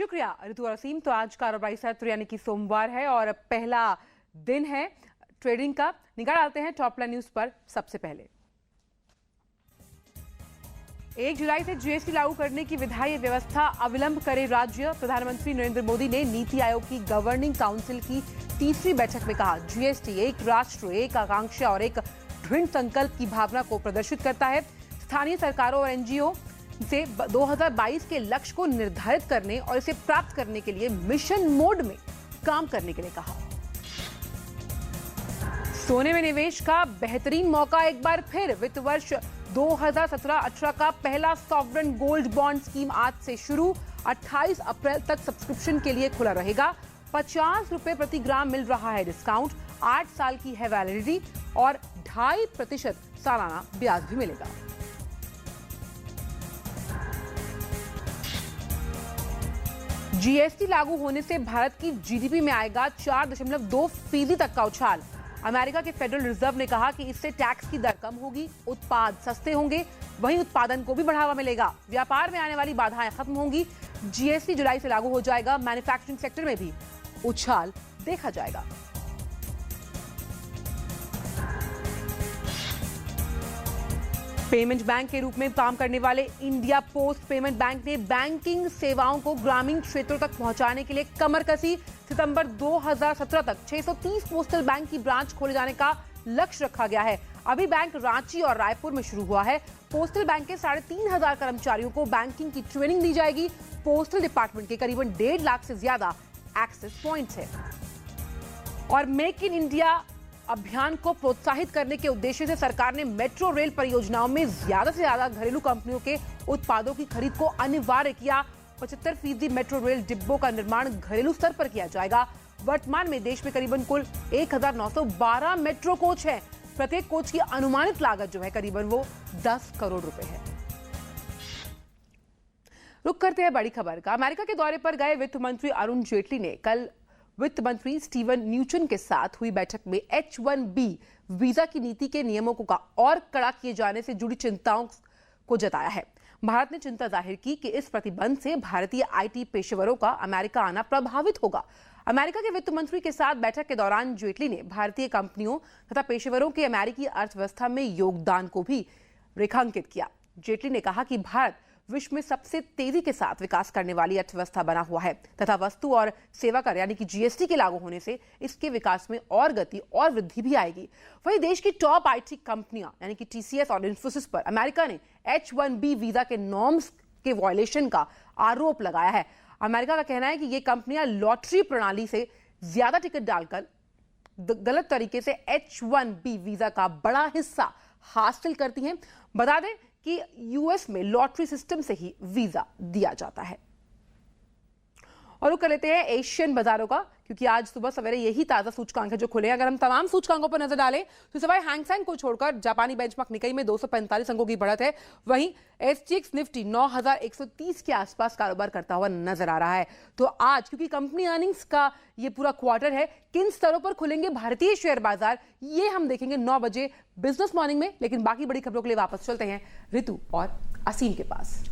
शुक्रिया ऋतु और असीम। तो आज कारोबारी सत्र यानी कि सोमवार है और पहला दिन है ट्रेडिंग का। निगाह डालते हैं टॉप लाइन न्यूज पर। सबसे पहले 1 जुलाई से जीएसटी लागू करने की विधायी व्यवस्था अविलंब करे राज्य। प्रधानमंत्री नरेंद्र मोदी ने नीति आयोग की गवर्निंग काउंसिल की तीसरी बैठक में कहा, जीएसटी एक राष्ट्र, एक आकांक्षा और एक दृढ़ संकल्प की भावना को प्रदर्शित करता है। स्थानीय सरकारों और एनजीओ से 2022 के लक्ष्य को निर्धारित करने और इसे प्राप्त करने के लिए मिशन मोड में काम करने के लिए कहा। सोने में निवेश का बेहतरीन मौका एक बार फिर। वित्त वर्ष 2017-18 का पहला सॉवरेन गोल्ड बॉन्ड स्कीम आज से शुरू। 28 अप्रैल तक सब्सक्रिप्शन के लिए खुला रहेगा। 50 रुपए प्रति ग्राम मिल रहा है डिस्काउंट। 8 साल की है वैलिडिटी और 2.5% सालाना ब्याज भी मिलेगा। जीएसटी लागू होने से भारत की जीडीपी में आएगा 4.2% तक का उछाल। अमेरिका के फेडरल रिजर्व ने कहा कि इससे टैक्स की दर कम होगी, उत्पाद सस्ते होंगे, वहीं उत्पादन को भी बढ़ावा मिलेगा। व्यापार में आने वाली बाधाएं खत्म होंगी। जीएसटी जुलाई से लागू हो जाएगा। मैन्युफैक्चरिंग सेक्टर में भी उछाल देखा जाएगा। पेमेंट बैंक के रूप में काम करने वाले इंडिया पोस्ट पेमेंट बैंक ने बैंकिंग सेवाओं को ग्रामीण क्षेत्रों तक पहुंचाने के लिए कमर कसी। सितंबर 2017 तक 630 पोस्टल बैंक की ब्रांच खोले जाने का लक्ष्य रखा गया है। अभी बैंक रांची और रायपुर में शुरू हुआ है। पोस्टल बैंक के 3,500 कर्मचारियों को बैंकिंग की ट्रेनिंग दी जाएगी। पोस्टल डिपार्टमेंट के करीबन 1.5 लाख से ज्यादा एक्सेस पॉइंट्स है। और मेक इन इंडिया अभियान को प्रोत्साहित करने के उद्देश्य से सरकार ने मेट्रो रेल परियोजनाओं में ज्यादा से ज्यादा घरेलू कंपनियों के उत्पादों की खरीद को अनिवार्य किया। 75% मेट्रो रेल डिब्बों का निर्माण घरेलू स्तर पर किया जाएगा। वर्तमान में देश में करीबन कुल 1912 मेट्रो कोच है। प्रत्येक कोच की अनुमानित लागत जो है करीबन वो 10 करोड़ रुपए है। रुक करते हैं बड़ी खबर का। अमेरिका के दौरे पर गए वित्त मंत्री अरुण जेटली ने कल वित्त मंत्री स्टीवन न्यूचिन के साथ हुई बैठक में H-1B वीजा की नीति के नियमों का और कड़ा किए जाने से जुड़ी चिंताओं को जताया है। भारत ने चिंता जाहिर की कि इस प्रतिबंध से भारतीय आईटी पेशेवरों का अमेरिका आना प्रभावित होगा। अमेरिका के वित्त मंत्री के साथ बैठक के दौरान जेटली ने भारतीय कंपनियों तथा पेशेवरों के अमेरिकी अर्थव्यवस्था में योगदान को भी रेखांकित किया। जेटली ने कहा कि भारत विश्व में सबसे तेजी के साथ विकास करने वाली अर्थव्यवस्था बना हुआ है तथा वस्तु और सेवा कर यानी कि जीएसटी के लागू होने से इसके विकास में और गति और वृद्धि भी आएगी। वहीं देश की टॉप आईटी कंपनियां यानी कि टीसीएस और इन्फोसिस पर अमेरिका ने H-1B वीजा के नॉर्म्स के वायलेशन का आरोप लगाया है। अमेरिका का कहना है कि ये कंपनियां लॉटरी प्रणाली से ज्यादा टिकट डालकर गलत तरीके से H-1B वीजा का बड़ा हिस्सा हासिल करती हैं। बता दें कि यूएस में लॉटरी सिस्टम से ही वीजा दिया जाता है। और रुक कर लेते हैं एशियन बाजारों का, क्योंकि आज सुबह सवेरे यही ताजा सूचकांक है जो खुले। अगर हम तमाम सूचकांकों पर नजर डालें तो सिवाय हैंगसेंग को छोड़कर जापानी बेंचमार्क निकाई में 245 अंकों की बढ़त है। वहीं एसजीएक्स निफ्टी 9,130 के आसपास कारोबार करता हुआ नजर आ रहा है। तो आज क्योंकि कंपनी अर्निंग्स का ये पूरा क्वार्टर है, किन स्तरों पर खुलेंगे भारतीय शेयर बाजार ये हम देखेंगे 9 बजे बिजनेस मॉर्निंग में। लेकिन बाकी बड़ी खबरों के लिए वापस चलते हैं ऋतु और असीम के पास।